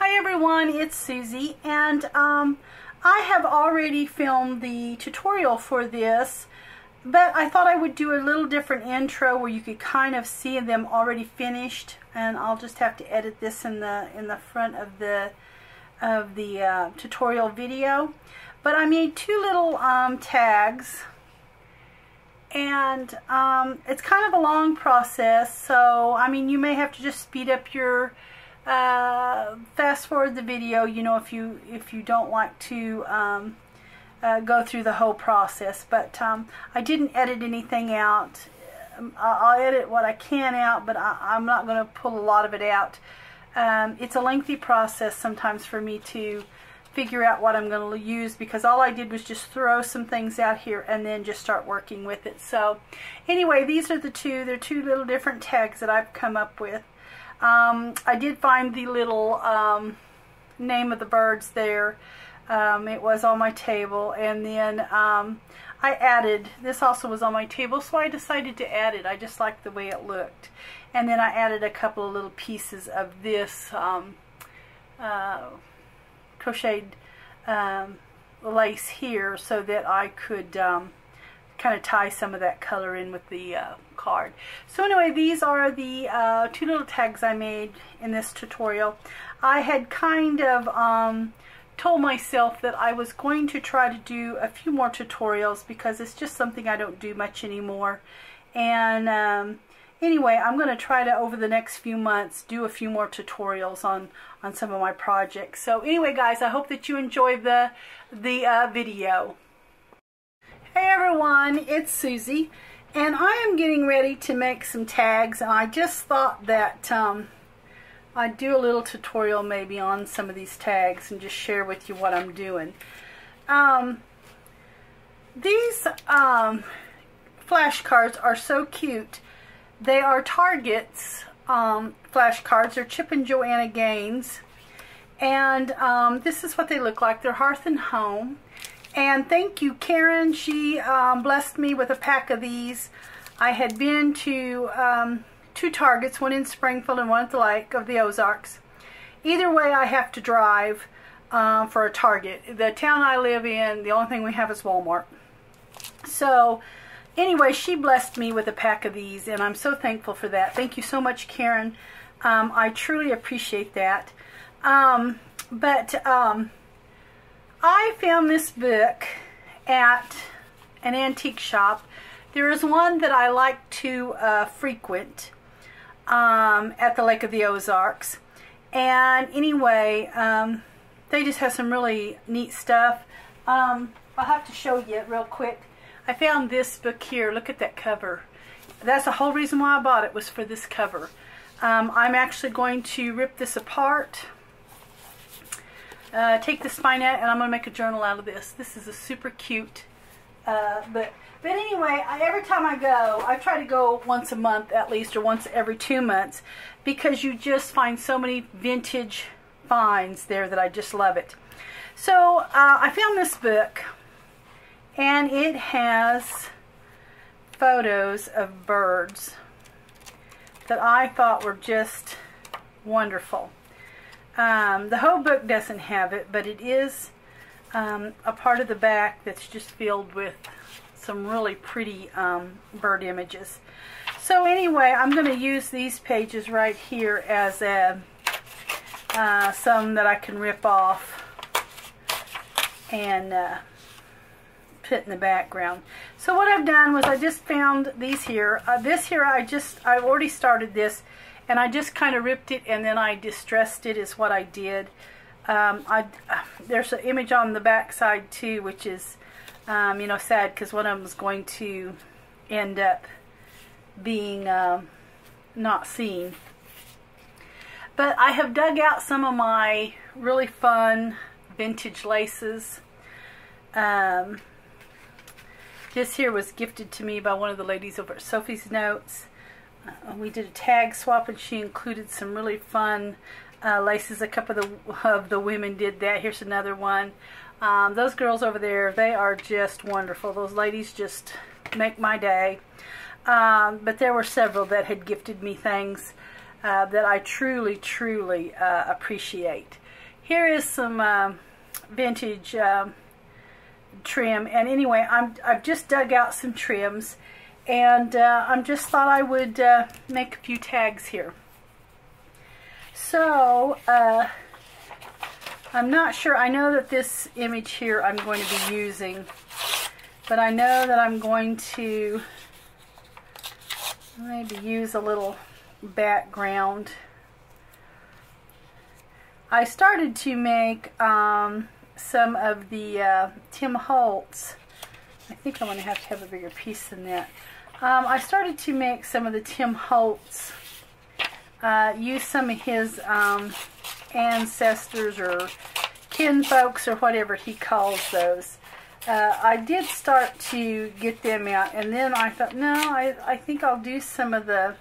Hi everyone, it's Susie, and I have already filmed the tutorial for this, but I thought I would do a little different intro where you could kind of see them already finished, and I'll just have to edit this in the front of the tutorial video. But I made two little tags, and it's kind of a long process, so I mean you may have to just speed up your fast forward the video, you know, if you don't like to go through the whole process. But I didn't edit anything out. I'll edit what I can out, but I'm not going to pull a lot of it out. It's a lengthy process sometimes for me to figure out what I'm going to use, because all I did was just throw some things out here and then just start working with it. So anyway, these are they're two little different tags that I've come up with. I did find the little name of the birds there. It was on my table, and then I added, this also was on my table, so I decided to add it. I just liked the way it looked. And then I added a couple of little pieces of this crocheted lace here, so that I could kind of tie some of that color in with the card. So anyway, these are the two little tags I made in this tutorial. I had kind of told myself that I was going to try to do a few more tutorials, because it's just something I don't do much anymore. And anyway, I'm going to try to, over the next few months, do a few more tutorials on some of my projects. So anyway guys, I hope that you enjoyed the video. Hey everyone, it's Susie, and I am getting ready to make some tags, and I just thought that I'd do a little tutorial maybe on some of these tags and just share with you what I'm doing. These flashcards are so cute. They are Target's flashcards. They're Chip and Joanna Gaines, and this is what they look like. They're Hearth and Home. And thank you, Karen. She blessed me with a pack of these. I had been to two Targets, one in Springfield and one at the Lake of the Ozarks. Either way, I have to drive for a Target. The town I live in, the only thing we have is Walmart. So anyway, she blessed me with a pack of these, and I'm so thankful for that. Thank you so much, Karen. I truly appreciate that. I found this book at an antique shop. There is one that I like to frequent at the Lake of the Ozarks. And anyway, they just have some really neat stuff. I'll have to show you it real quick. I found this book here. Look at that cover. That's the whole reason why I bought it, was for this cover. I'm actually going to rip this apart. Take the spine out, and I'm going to make a journal out of this. This is a super cute book. But anyway, every time I go, I try to go once a month at least, or once every 2 months, because you just find so many vintage finds there that I just love it. So I found this book, and it has photos of birds that I thought were just wonderful. The whole book doesn't have it, but it is a part of the back that's just filled with some really pretty bird images. So anyway, I'm going to use these pages right here as some that I can rip off and put in the background. So what I've done was I just found these here. This here, I've already started this, and I just kind of ripped it, and then I distressed it is what I did. There's an image on the back side too, which is you know, sad, because one of them is going to end up being not seen. But I have dug out some of my really fun vintage laces. This here was gifted to me by one of the ladies over at Sophie's Notes. We did a tag swap, and she included some really fun laces. A couple of the women did that. Here's another one. Those girls over there, they are just wonderful. Those ladies just make my day. But there were several that had gifted me things that I truly, truly appreciate. here is some vintage trim. And anyway, I've just dug out some trims, and I just thought I would make a few tags here. So I'm not sure. I know that this image here I'm going to be using, but I know that I'm going to maybe use a little background. I started to make some of the Tim Holtz. I think I'm going to have a bigger piece than that. I started to make some of the Tim Holtz, use some of his ancestors or kinfolks or whatever he calls those. I did start to get them out, and then I thought, no, I think I'll do some of the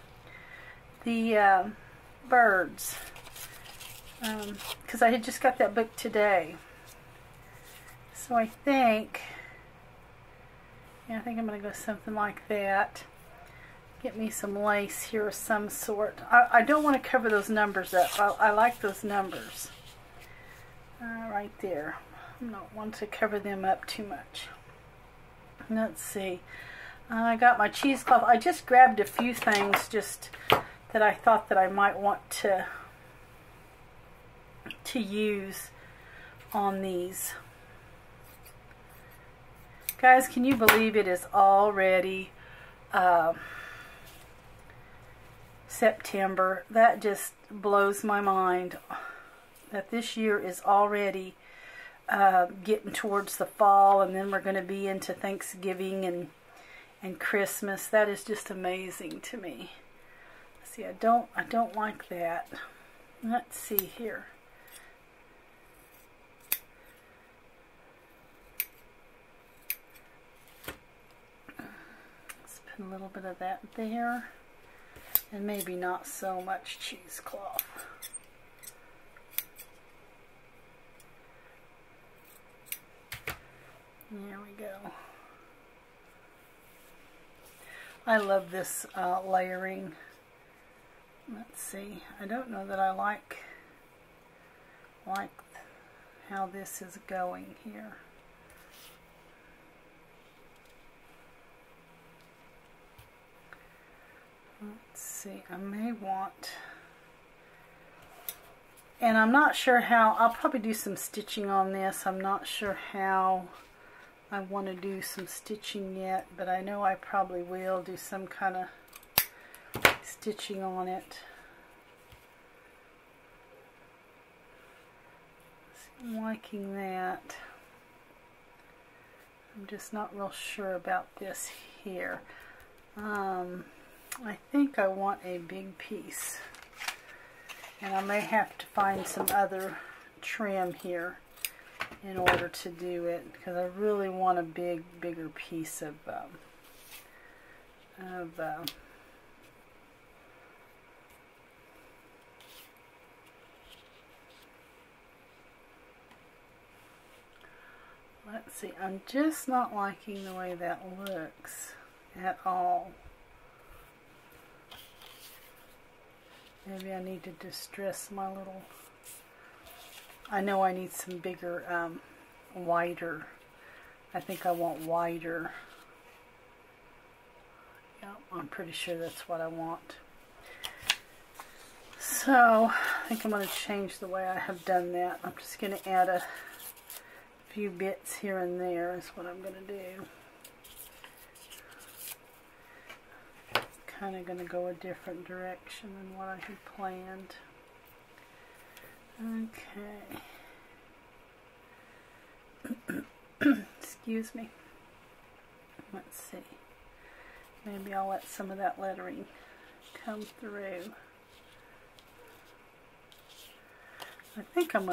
birds, because I had just got that book today. So I think I'm going to go something like that. Get me some lace here of some sort. I don't want to cover those numbers up. I like those numbers right there. I don't want to cover them up too much. Let's see. I got my cheesecloth. I just grabbed a few things just that I thought that I might want to use on these. Guys, can you believe it is already September? That just blows my mind that this year is already getting towards the fall, and then we're going to be into Thanksgiving and Christmas. That is just amazing to me. See, I don't like that. Let's see here. Let's put a little bit of that there, and maybe not so much cheesecloth. There we go. I love this layering. Let's see. I don't know that I like how this is going here. Let's see. I may want, and I'm not sure how. I'll probably do some stitching on this. I'm not sure how I want to do some stitching yet, but I know I probably will do some kind of stitching on it. So I'm liking that. I'm just not real sure about this here. I think I want a big piece, and I may have to find some other trim here in order to do it, because I really want a bigger piece of let's see, I'm just not liking the way that looks at all. Maybe I need to distress my little, I know I need some bigger, wider. I think I want wider. Yep, I'm pretty sure that's what I want. So, I think I'm going to change the way I have done that. I'm just going to add a few bits here and there is what I'm going to do. Kind of going to go a different direction than what I had planned. Okay. Excuse me. Let's see. Maybe I'll let some of that lettering come through. I think I'm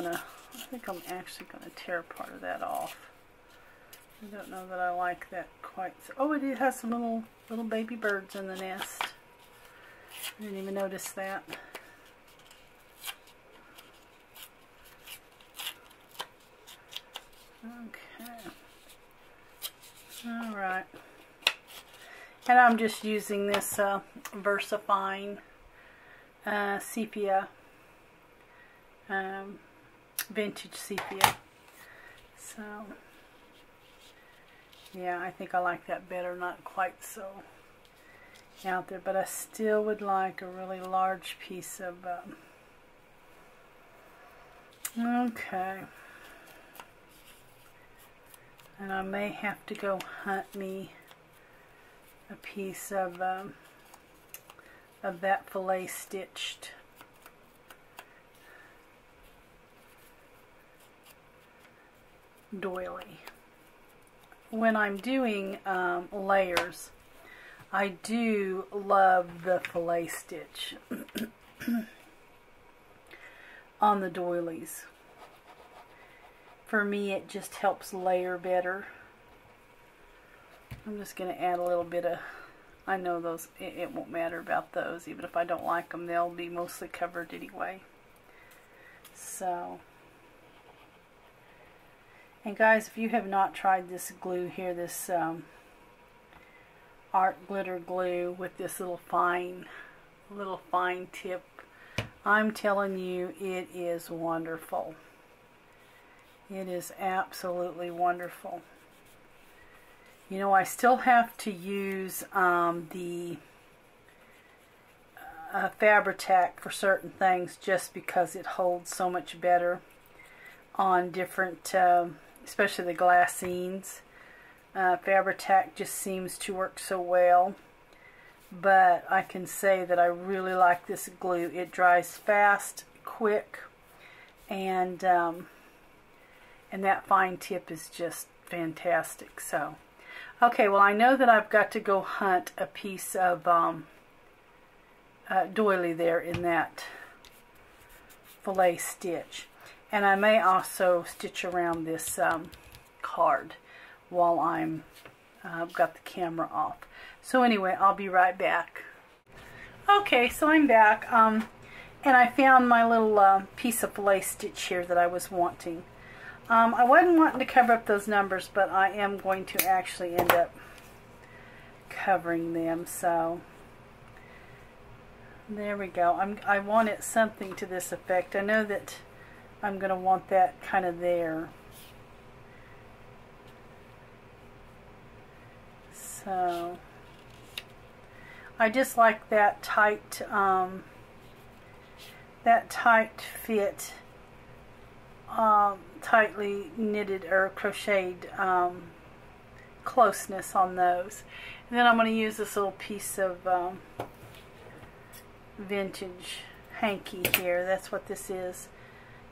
actually gonna tear part of that off. I don't know that I like that quite so. Oh, it has some little baby birds in the nest. I didn't even notice that. Okay. Alright. And I'm just using this VersaFine sepia vintage sepia. So yeah, I think I like that better, not quite so out there, but I still would like a really large piece of okay. And I may have to go hunt me a piece of that fillet stitched doily. When I'm doing layers, I do love the fillet stitch on the doilies. For me, it just helps layer better. I'm just going to add a little bit of, I know those, it won't matter about those. Even if I don't like them, they'll be mostly covered anyway. So, and guys, if you have not tried this glue here, this art glitter glue with this little fine tip, I'm telling you, it is wonderful. It is absolutely wonderful. You know, I still have to use the Fabri-Tac for certain things just because it holds so much better on different, especially the glassines. Fabri-Tac just seems to work so well. But I can say that I really like this glue. It dries fast, quick, and that fine tip is just fantastic. So, okay, well, I know that I've got to go hunt a piece of doily there in that fillet stitch. And I may also stitch around this card while I'm got the camera off. So anyway, I'll be right back. Okay, so I'm back, and I found my little piece of fillet stitch here that I was wanting. I wasn't wanting to cover up those numbers, but I am going to actually end up covering them. So there we go. I wanted something to this effect. I know that I'm going to want that kind of there. So I just like that tight fit, tightly knitted or crocheted closeness on those. And then I'm going to use this little piece of vintage hanky here. That's what this is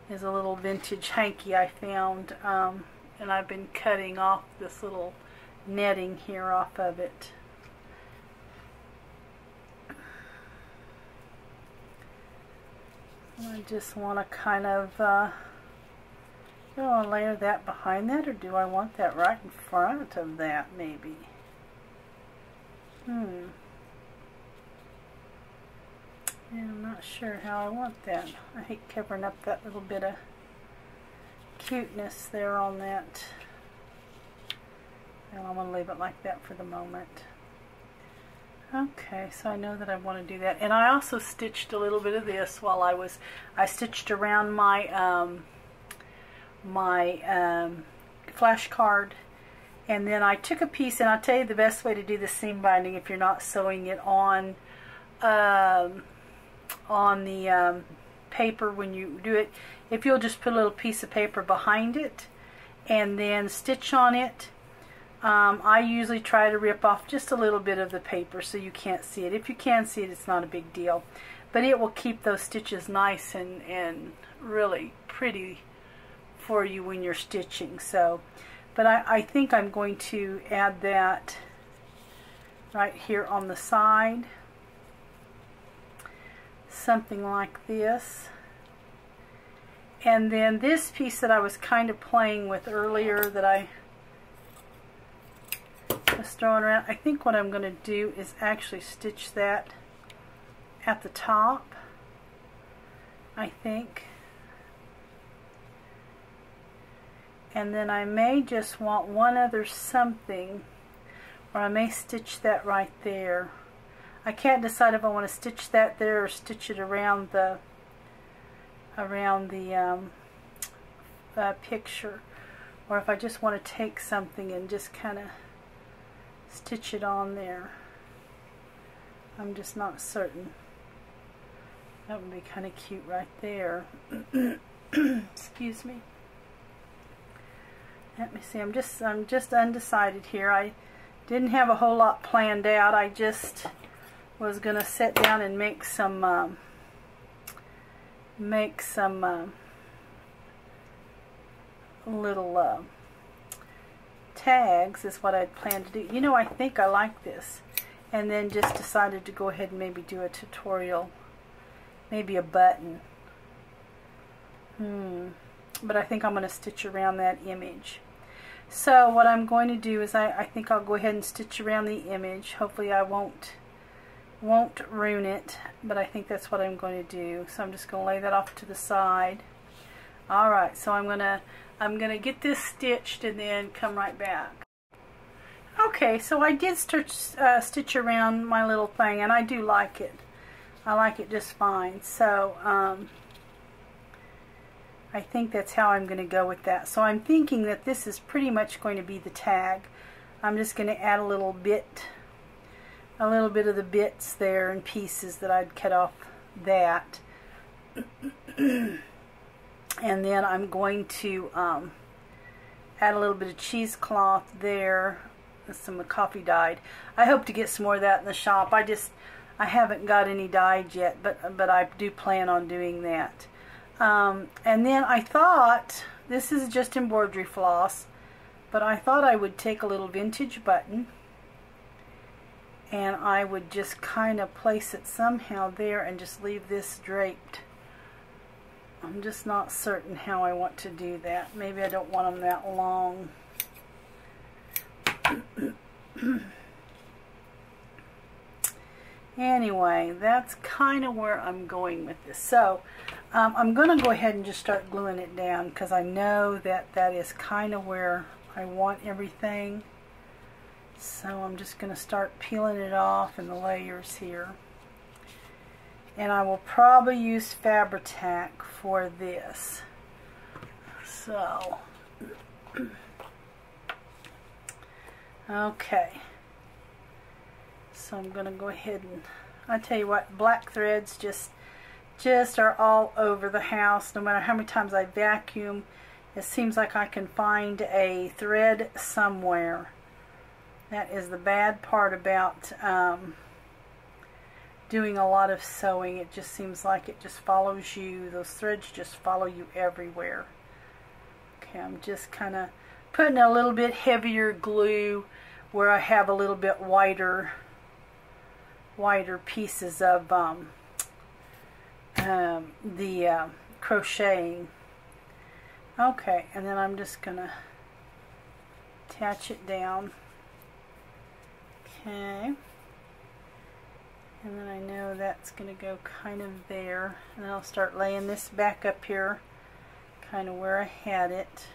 a little vintage hanky I found, and I've been cutting off this little netting here off of it. I just want to kind of, do I want to layer that behind that, or do I want that right in front of that, maybe? Yeah, I'm not sure how I want that. I hate covering up that little bit of cuteness there on that. And I'm going to leave it like that for the moment. Okay, so I know that I want to do that. And I also stitched a little bit of this while I stitched around my flash card. And then I took a piece, and I'll tell you the best way to do the seam binding if you're not sewing it on the paper when you do it. If you'll just put a little piece of paper behind it and then stitch on it. I usually try to rip off just a little bit of the paper so you can't see it. If you can see it, it's not a big deal. But it will keep those stitches nice and really pretty for you when you're stitching. So, but I think I'm going to add that right here on the side. Something like this. And then this piece that I was kind of playing with earlier that I was throwing around, I think what I'm going to do is actually stitch that at the top, I think. And then I may just want one other something, or I may stitch that right there. I can't decide if I want to stitch that there or stitch it around the picture, or if I just want to take something and just kind of stitch it on there. I'm just not certain. That would be kind of cute right there. Excuse me. Let me see. I'm just undecided here. I didn't have a whole lot planned out. I just was gonna sit down and make some little tags is what I'd planned to do. You know, I think I like this, and then just decided to go ahead and maybe do a tutorial, maybe a button. But I think I'm going to stitch around that image. So what I'm going to do is I think I'll go ahead and stitch around the image. Hopefully I won't ruin it, but I think that's what I'm going to do. So I'm just going to lay that off to the side. Alright, so I'm gonna get this stitched and then come right back. Okay, so I did stitch around my little thing, and I do like it. I like it just fine. So I think that's how I'm going to go with that. So I'm thinking that this is pretty much going to be the tag. I'm just going to add a little bit of the bits there and pieces that I'd cut off that. And then I'm going to add a little bit of cheesecloth there, some coffee dyed. I hope to get some more of that in the shop. I haven't got any dyed yet, but I do plan on doing that. And then I thought, this is just embroidery floss, but I thought I would take a little vintage button and I would just kind of place it somehow there and just leave this draped. I'm just not certain how I want to do that. Maybe I don't want them that long. Anyway, that's kind of where I'm going with this. So I'm going to go ahead and just start gluing it down, because I know that that is kind of where I want everything. So I'm just going to start peeling it off in the layers here. And I will probably use Fabri-Tac for this. So, okay. So I'm going to go ahead and, I tell you what, black threads just are all over the house. No matter how many times I vacuum, it seems like I can find a thread somewhere. That is the bad part about doing a lot of sewing. It just seems like it just follows you. Those threads just follow you everywhere. Okay, I'm just kind of putting a little bit heavier glue where I have a little bit wider pieces of the crocheting. Okay, and then I'm just gonna attach it down. Okay. And then I know that's going to go kind of there. And then I'll start laying this back up here, kind of where I had it.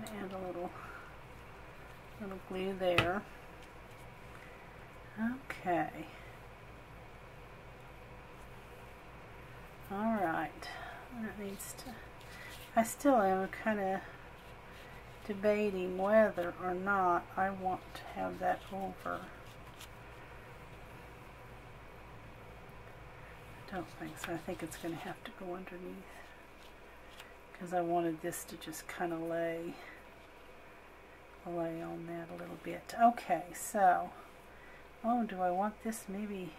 Add a little glue there. Okay. Alright. That needs to... I still am kind of debating whether or not I want to have that over. I don't think so. I think it's going to have to go underneath, because I wanted this to just kind of lay on that a little bit. Okay, so, oh, do I want this maybe,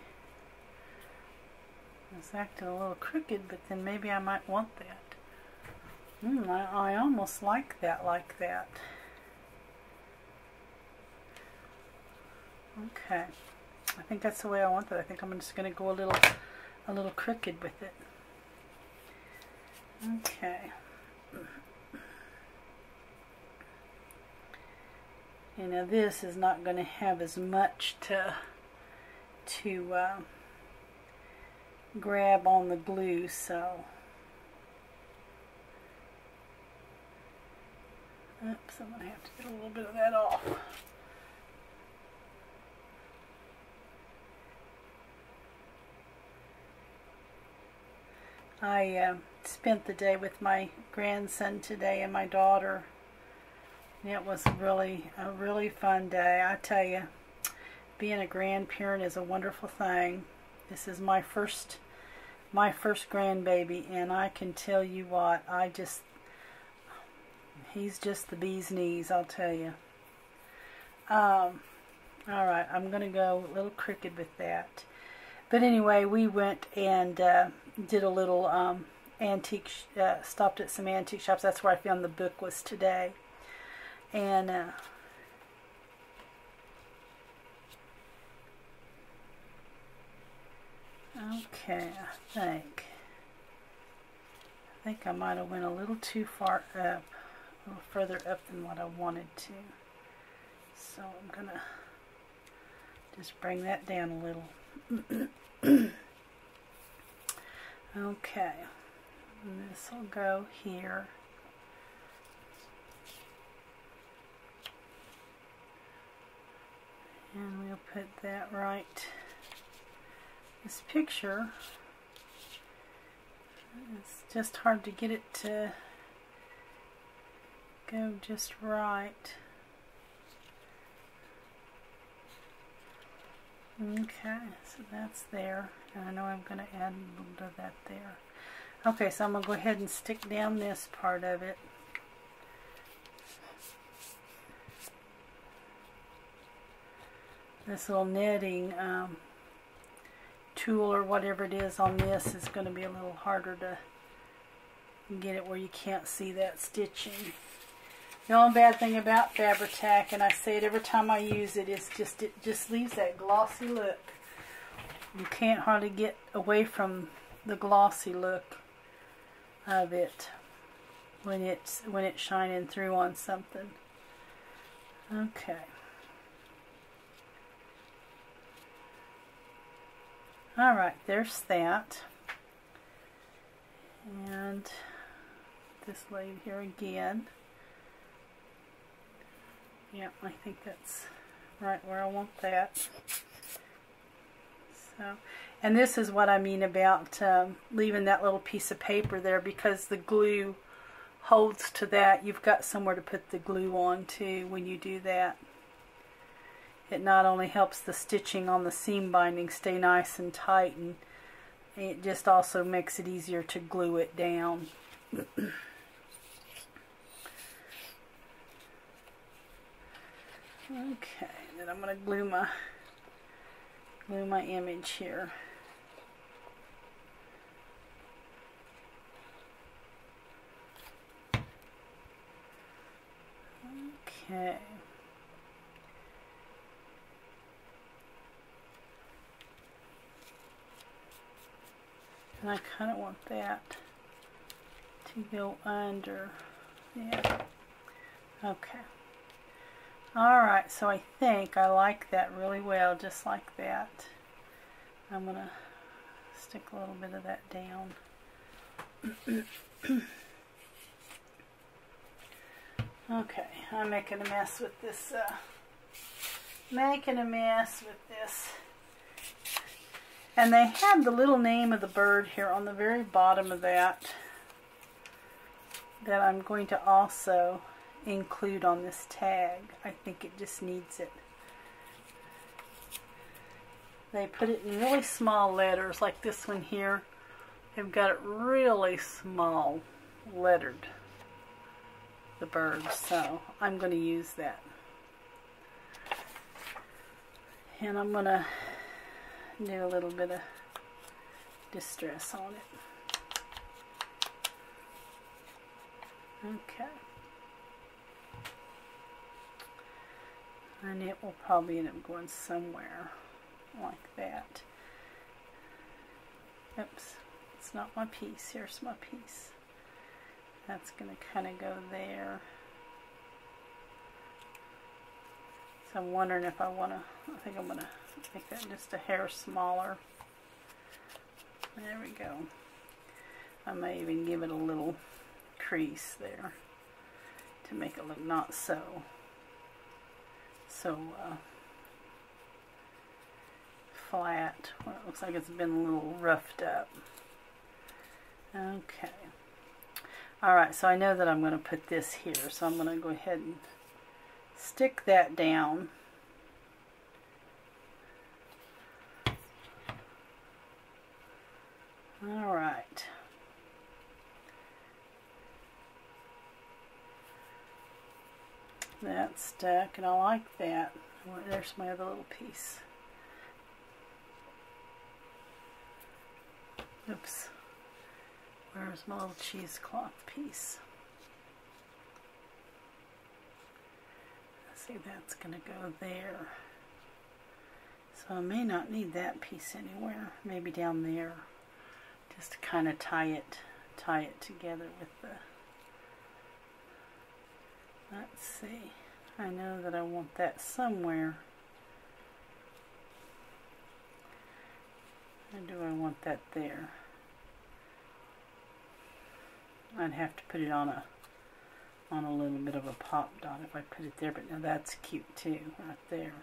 it's acting a little crooked, but then maybe I might want that. I almost like that Okay, I think that's the way I want that. I think I'm just going to go a little crooked with it. Okay. You know, this is not going to have as much to grab on the glue, so. Oops, I'm going to have to get a little bit of that off. I spent the day with my grandson today and my daughter. It was a really fun day. I tell you, being a grandparent is a wonderful thing. This is my first grandbaby, and I can tell you what, he's just the bee's knees, I'll tell you. Alright, I'm going to go a little crooked with that. But anyway, we went and did a little antique, stopped at some antique shops. That's where I found the book was today. And okay, I think I might have went a little too far up, a little further up than what I wanted to. So I'm gonna just bring that down a little. Okay, and this will go here. And we'll put that right. This picture, it's just hard to get it to go just right. Okay, so that's there. And I know I'm going to add a little bit of that there. Okay, so I'm going to go ahead and stick down this part of it. This little netting tool or whatever it is on this is going to be a little harder to get it where you can't see that stitching. The only bad thing about Fabri-Tac, and I say it every time I use it, is it just leaves that glossy look. You can't hardly get away from the glossy look of it when it's shining through on something. Okay. Alright, there's that. And this lady here again. Yeah, I think that's right where I want that. So, and this is what I mean about leaving that little piece of paper there, because the glue holds to that. You've got somewhere to put the glue on too when you do that. It not only helps the stitching on the seam binding stay nice and tight, and it just also makes it easier to glue it down. Okay, then I'm going to glue my image here. Okay. And I kind of want that to go under. Yeah. Okay. Alright, so I think I like that really well, just like that. I'm going to stick a little bit of that down. Okay, I'm making a mess with this, And they have the little name of the bird here on the very bottom of that I'm going to also include on this tag. I think it just needs it. They put it in really small letters, like this one here. They've got it really small lettered, the bird, so I'm going to use that. And I'm going to do a little bit of distress on it. Okay. And it will probably end up going somewhere like that. Oops, it's not my piece. Here's my piece. That's going to kind of go there. So I'm wondering if I want to, I think I'm going to make that just a hair smaller. There we go. I may even give it a little crease there to make it look not so flat, where it looks like it's been a little roughed up. Okay. Alright, so I know that I'm going to put this here, so I'm going to go ahead and stick that down. Alright. That's stuck, and I like that. Well, there's my other little piece. Oops. Where's my little cheesecloth piece? Let's see, that's going to go there. So I may not need that piece anywhere. Maybe down there. Just to kind of tie it together with the... Let's see. I know that I want that somewhere. Or do I want that there? I'd have to put it on a little bit of a pop dot if I put it there, but now that's cute too, right there.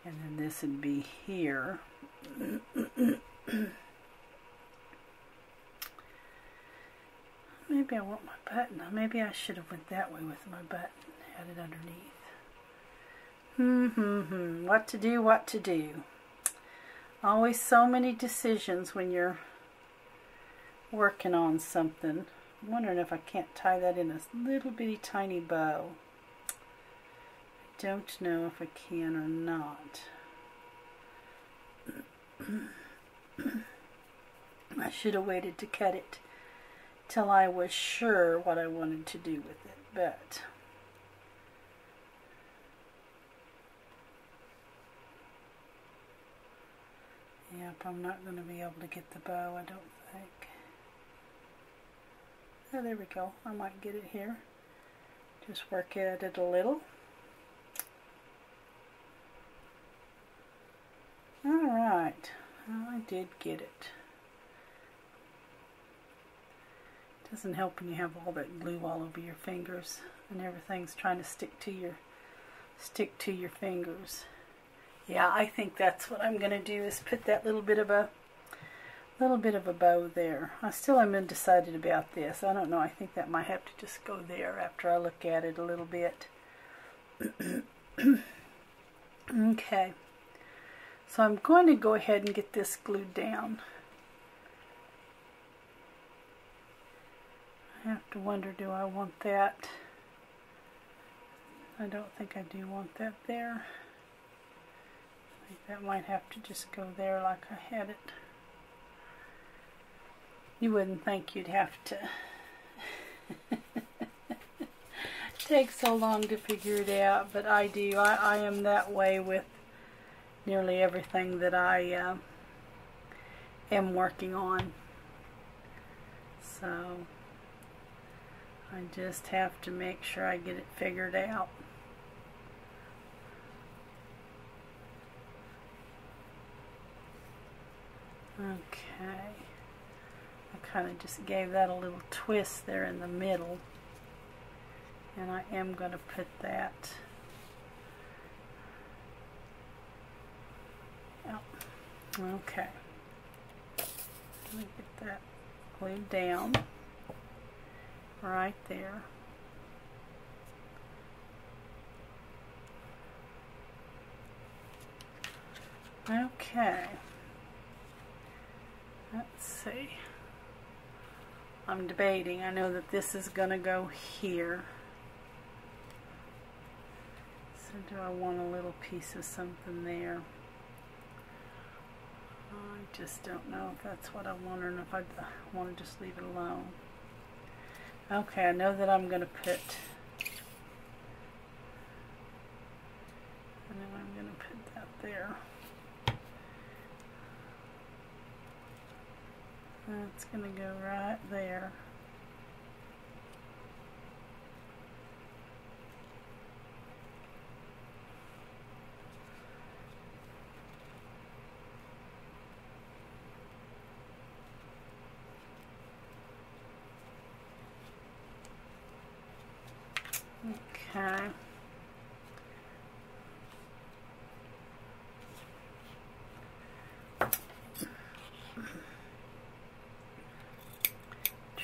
And then this would be here. Maybe I want my button. Maybe I should have went that way with my button. Had it underneath. What to do, what to do. Always so many decisions when you're working on something. I'm wondering if I can't tie that in a little bitty tiny bow. I don't know if I can or not. I should have waited to cut it till I was sure what I wanted to do with it, but yep, I'm not going to be able to get the bow, I don't think. Oh, there we go. I might get it here. Just work at it a little. Alright, well, I did get it. Doesn't help when you have all that glue all over your fingers and everything's trying to stick to your fingers. Yeah, I think that's what I'm going to do, is put that little bit of a bow there. I still am undecided about this. I don't know. I think that might have to just go there after I look at it a little bit. Okay. So I'm going to go ahead and get this glued down. I have to wonder, do I want that? I don't think I do want that there. I think that might have to just go there like I had it. You wouldn't think you'd have to take so long to figure it out, but I do. I am that way with nearly everything that I am working on. So I just have to make sure I get it figured out. Okay. I kind of just gave that a little twist there in the middle. And I am going to put that out. Okay. Let me get that glued down right there. Okay. Let's see. I'm debating. I know that this is going to go here. So do I want a little piece of something there? I just don't know if that's what I want or if I want to just leave it alone. Okay, I know that I'm going to put, and then I'm going to put that there. That's going to go right there. Okay.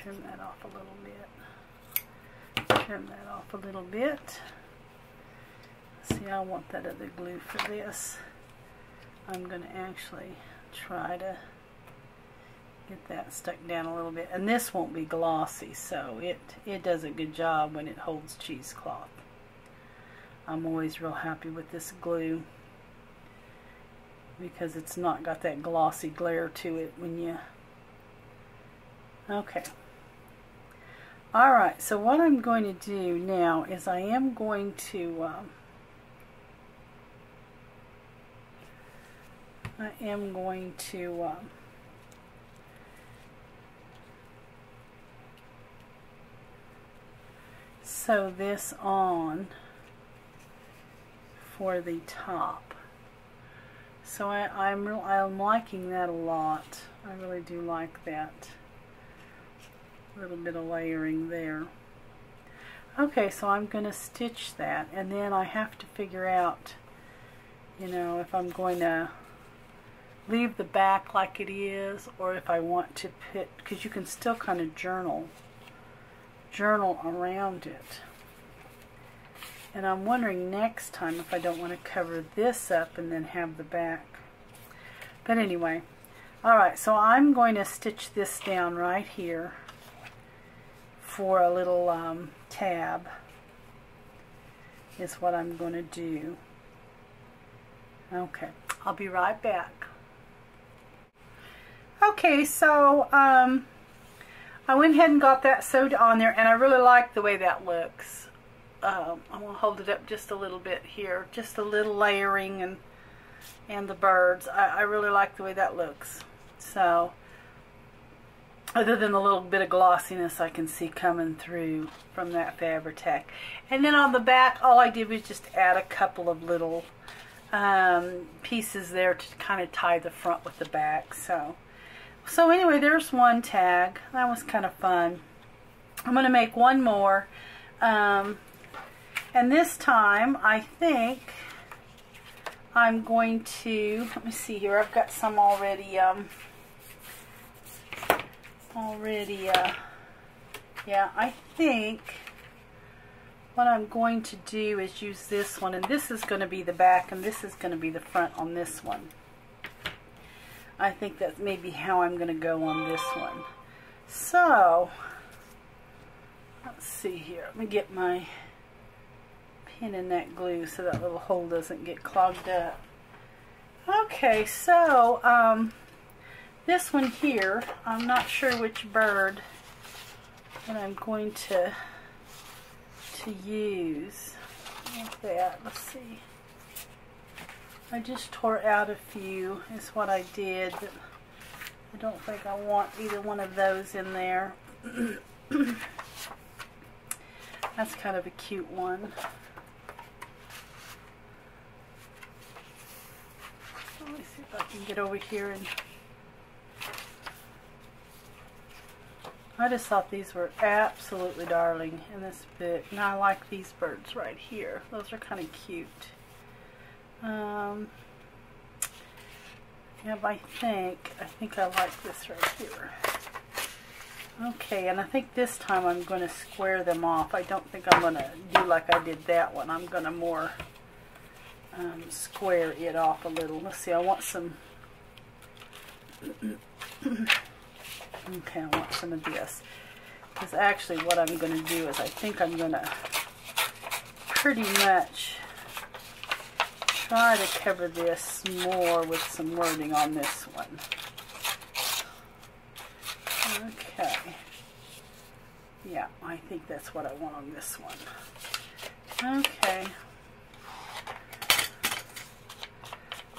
Trim that off a little bit. Trim that off a little bit. See, I want that other glue for this. I'm going to actually try to get that stuck down a little bit. And this won't be glossy, so it does a good job when it holds cheesecloth. I'm always real happy with this glue because it's not got that glossy glare to it when you... Okay. Alright, so what I'm going to do now is I am going to sew this on for the top. So I'm liking that a lot. I really do like that. A little bit of layering there. Okay, so I'm going to stitch that, and then I have to figure out, you know, if I'm going to leave the back like it is, or if I want to put, because you can still kind of journal around it. And I'm wondering next time if I don't want to cover this up and then have the back. But anyway, alright, so I'm going to stitch this down right here for a little tab is what I'm going to do. Okay, I'll be right back. Okay, so I went ahead and got that sewed on there, and I really like the way that looks. I'm going to hold it up just a little bit here, just a little layering and the birds. I really like the way that looks. So, other than the little bit of glossiness I can see coming through from that Fabri-Tac. And then on the back, all I did was just add a couple of little pieces there to kind of tie the front with the back. So anyway, there's one tag. That was kind of fun. I'm going to make one more. And this time, I think I'm going to, let me see here, I've got some already, yeah, I think what I'm going to do is use this one, and this is going to be the back, and this is going to be the front on this one. I think that's maybe how I'm going to go on this one. So, let's see here. Let me get my pin in that glue so that little hole doesn't get clogged up. Okay, so this one here, I'm not sure which bird that I'm going to use. Like that. Let's see. I just tore out a few is what I did, but I don't think I want either one of those in there. That's kind of a cute one. Let me see if I can get over here, and I just thought these were absolutely darling in this bit. And I like these birds right here. Those are kind of cute. Yeah, but I think I like this right here. Okay, and I think this time I'm going to square them off. I don't think I'm going to do like I did that one. I'm going to more square it off a little. Let's see, I want some... Okay, I want some of this. Because actually what I'm going to do is I think I'm going to pretty much try to cover this more with some wording on this one. Okay. Yeah, I think that's what I want on this one. Okay.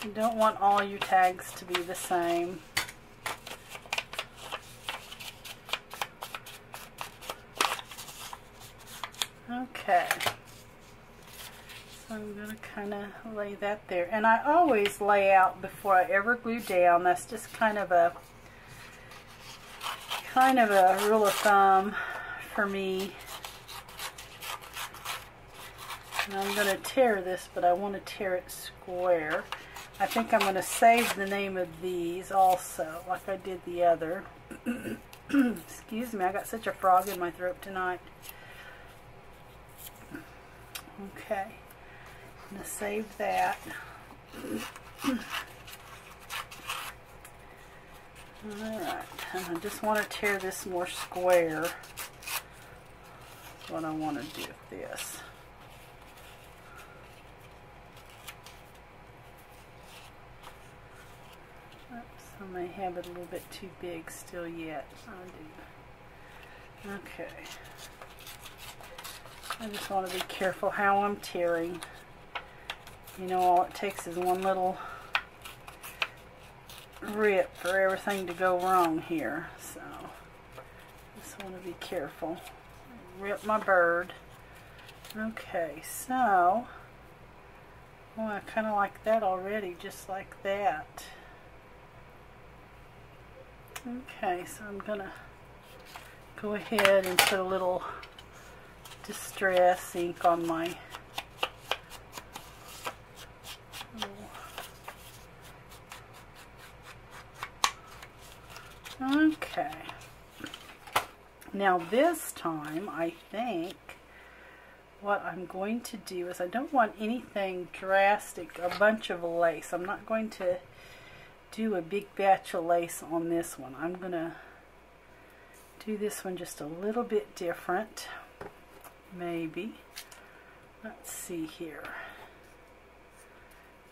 You don't want all your tags to be the same. Okay. So I'm going to kind of lay that there. And I always lay out before I ever glue down. That's just kind of a rule of thumb for me. And I'm going to tear this, but I want to tear it square. I think I'm going to save the name of these also, like I did the other. Excuse me, I got such a frog in my throat tonight. Okay, I'm going to save that. Alright, I just want to tear this more square. That's what I want to do with this. Oops, I may have it a little bit too big still yet. I do. Okay. I just want to be careful how I'm tearing. You know, all it takes is one little rip for everything to go wrong here. So, just want to be careful. Rip my bird. Okay, so, oh, I kind of like that already, just like that. Okay, so I'm going to go ahead and put a little distress ink on my okay. Now this time I think what I'm going to do is I don't want anything drastic, a bunch of lace. I'm not going to do a big batch of lace on this one. I'm going to do this one just a little bit different. Maybe. Let's see here.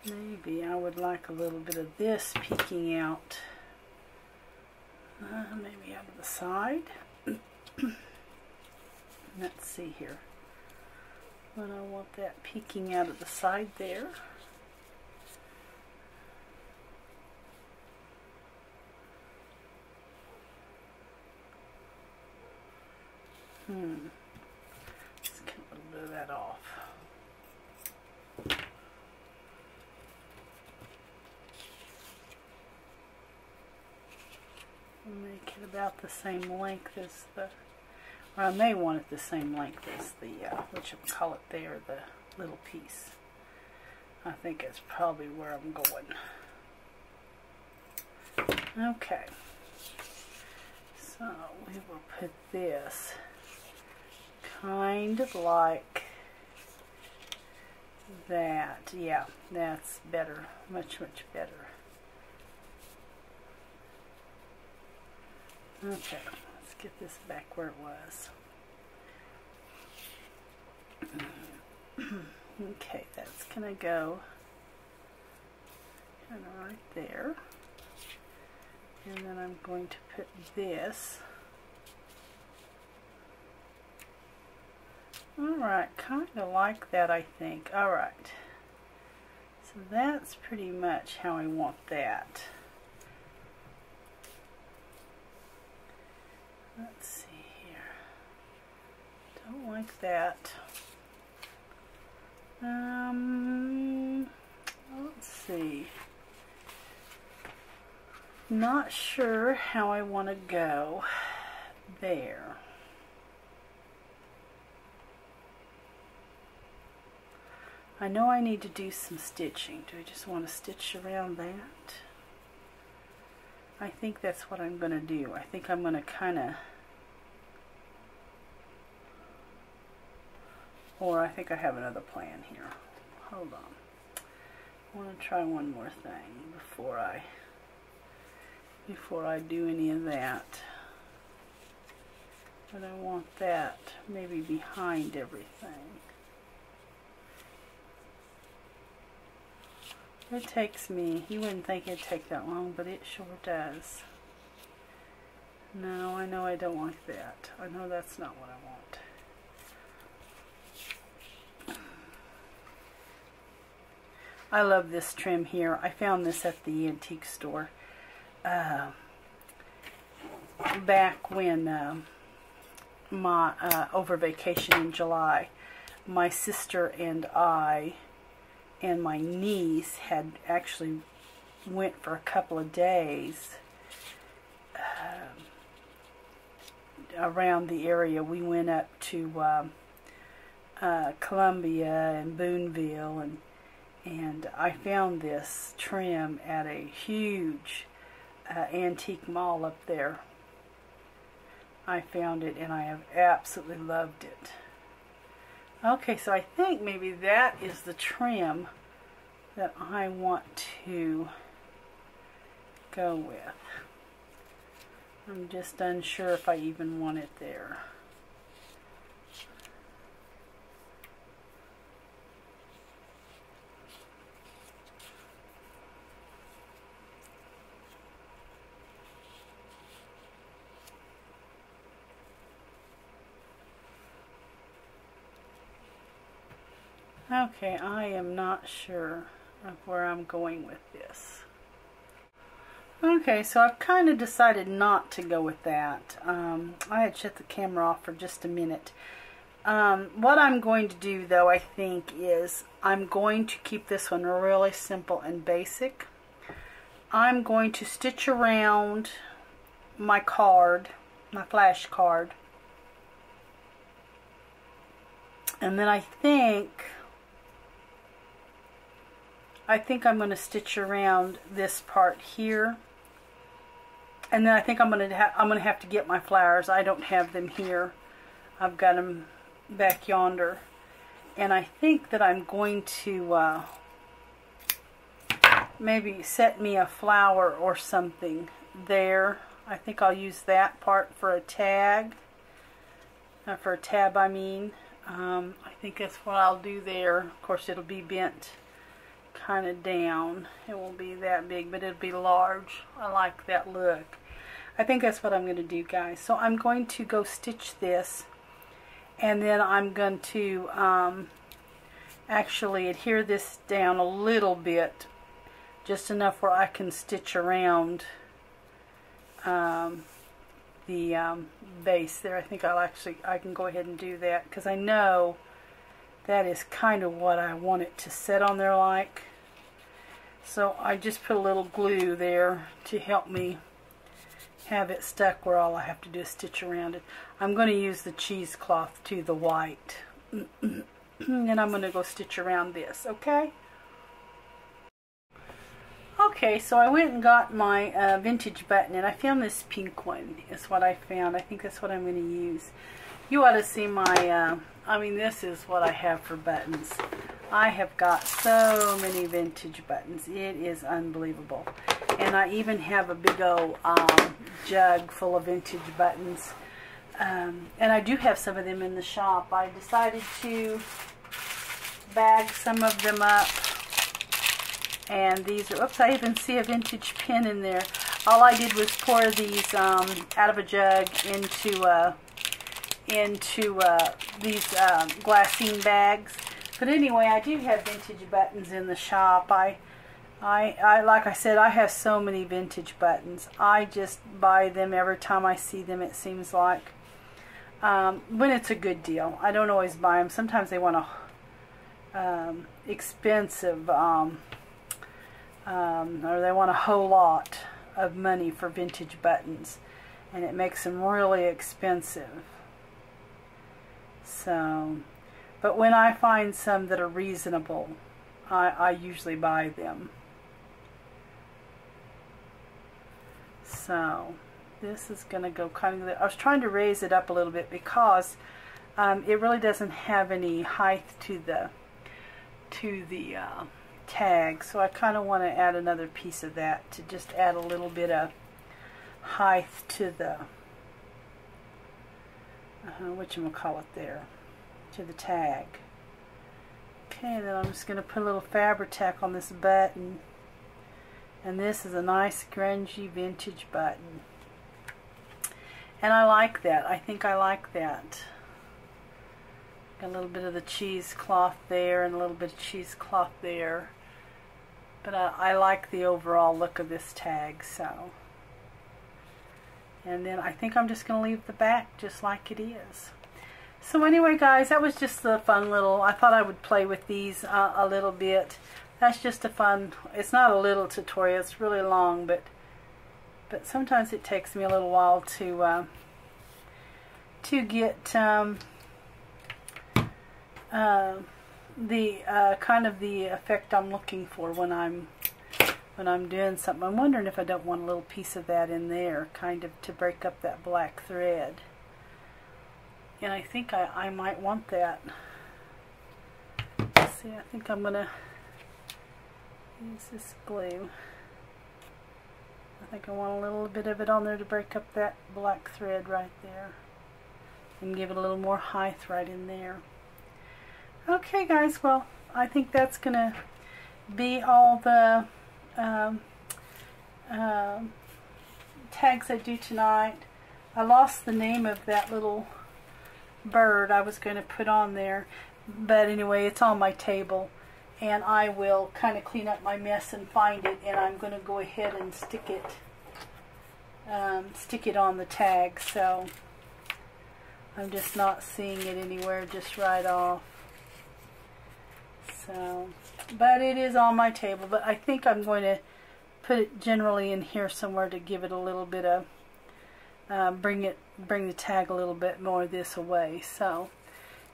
Maybe I would like a little bit of this peeking out. Maybe out of the side. Let's see here. But I want that peeking out of the side there. Let's get a little bit of that off. Make it about the same length as the, or I may want it the same length as the, what you call it there, the little piece. I think that's probably where I'm going. Okay. So we will put this kind of like that. Yeah, that's better. Much, much better. Okay, let's get this back where it was. Okay, that's going to go kind of right there. And then I'm going to put this. Alright, kind of like that, I think. Alright. So that's pretty much how I want that. Let's see here. Don't like that. Let's see. Not sure how I want to go there. I know I need to do some stitching. Do I just want to stitch around that? I think that's what I'm going to do. I think I'm going to kind of, or I think I have another plan here. Hold on. I want to try one more thing before I do any of that. But I want that maybe behind everything. It takes me, you wouldn't think it'd take that long, but it sure does. No, I know I don't like that. I know that's not what I want. I love this trim here. I found this at the antique store back when over vacation in July. My sister and I and my niece had actually went for a couple of days around the area. We went up to Columbia and Boonville, and I found this trim at a huge antique mall up there. I found it and I have absolutely loved it. Okay, so I think maybe that is the trim that I want to go with. I'm just unsure if I even want it there. Okay, I am not sure of where I'm going with this. Okay, so I've kind of decided not to go with that. I had shut the camera off for just a minute. What I'm going to do, though, I think, is I'm going to keep this one really simple and basic. I'm going to stitch around my card, my flash card. And then I think I'm going to stitch around this part here, and then I think I'm going to have to get my flowers. I don't have them here. I've got them back yonder, and I think that I'm going to maybe set me a flower or something there. I think I'll use that part for a tag, for a tab. I mean, I think that's what I'll do there. Of course, it'll be bent kind of down. It won't be that big, but it'll be large. I like that look. I think that's what I'm going to do, guys. So I'm going to go stitch this, and then I'm going to actually adhere this down a little bit, just enough where I can stitch around the base there. I think I can go ahead and do that, because I know that is kind of what I want it to sit on there like. So I just put a little glue there to help me have it stuck where all I have to do is stitch around it. I'm going to use the cheesecloth to the white. And I'm going to go stitch around this, okay? Okay, so I went and got my vintage button, and I found this pink one is what I found. I think that's what I'm going to use. You ought to see my, I mean, this is what I have for buttons. I have got so many vintage buttons. It is unbelievable. And I even have a big old jug full of vintage buttons. And I do have some of them in the shop. I decided to bag some of them up. And these are, oops, I even see a vintage pin in there. All I did was pour these out of a jug into these glassine bags. But anyway, I do have vintage buttons in the shop. I like I said, I have so many vintage buttons. I just buy them every time I see them, it seems like. When it's a good deal. I don't always buy them. Sometimes they want a expensive, or they want a whole lot of money for vintage buttons, and it makes them really expensive. So, but when I find some that are reasonable, I usually buy them. So this is going to go kind of, I was trying to raise it up a little bit because it really doesn't have any height to the tag, so I kind of want to add another piece of that to just add a little bit of height to the whatchamacallit there, to the tag. Okay, then I'm just going to put a little Fabri-Tac on this button, and this is a nice grungy vintage button, and I like that. I think I like that. Got a little bit of the cheesecloth there and a little bit of cheesecloth there. But I like the overall look of this tag, so. And then I think I'm just going to leave the back just like it is. So anyway, guys, that was just a fun little, I thought I would play with these a little bit. That's just a fun, it's not a little tutorial, it's really long, but sometimes it takes me a little while to get the kind of the effect I'm looking for when I'm doing something. I'm wondering if I don't want a little piece of that in there, kind of to break up that black thread. And I think I might want that. Let's see, I think I'm going to use this glue. I think I want a little bit of it on there to break up that black thread right there. And give it a little more height right in there. Okay guys, well, I think that's going to be all the tags I do tonight. I lost the name of that little bird I was going to put on there, but anyway, it's on my table, and I will kind of clean up my mess and find it, and I'm going to go ahead and stick it on the tag. So I'm just not seeing it anywhere just right off. So, but it is on my table, but I think I'm going to put it generally in here somewhere to give it a little bit of bring the tag a little bit more this way. So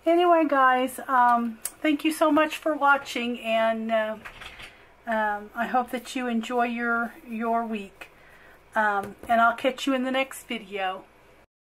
anyway guys, thank you so much for watching, and I hope that you enjoy your week, and I'll catch you in the next video.